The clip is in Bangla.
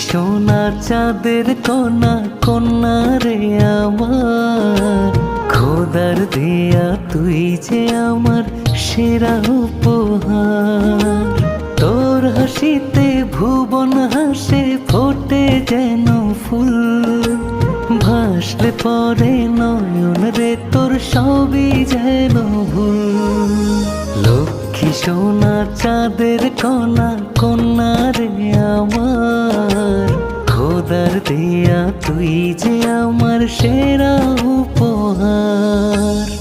সোনা চাঁদের কণা, কন্যা রে আমার, খোদার দেয়া তুই যে আমার সেরা উপহার। তোর হাসিতে ভুবন হাসে, ফোটে যেন ফুল, ভাসলে পরে নয়ন রে তোর সবই যেন ভুল। লক্ষ্মী সোনা চাঁদের কণা, কন্যা রে আমার, খোদার দেয়া তুই যে আমার সেরা উপহার।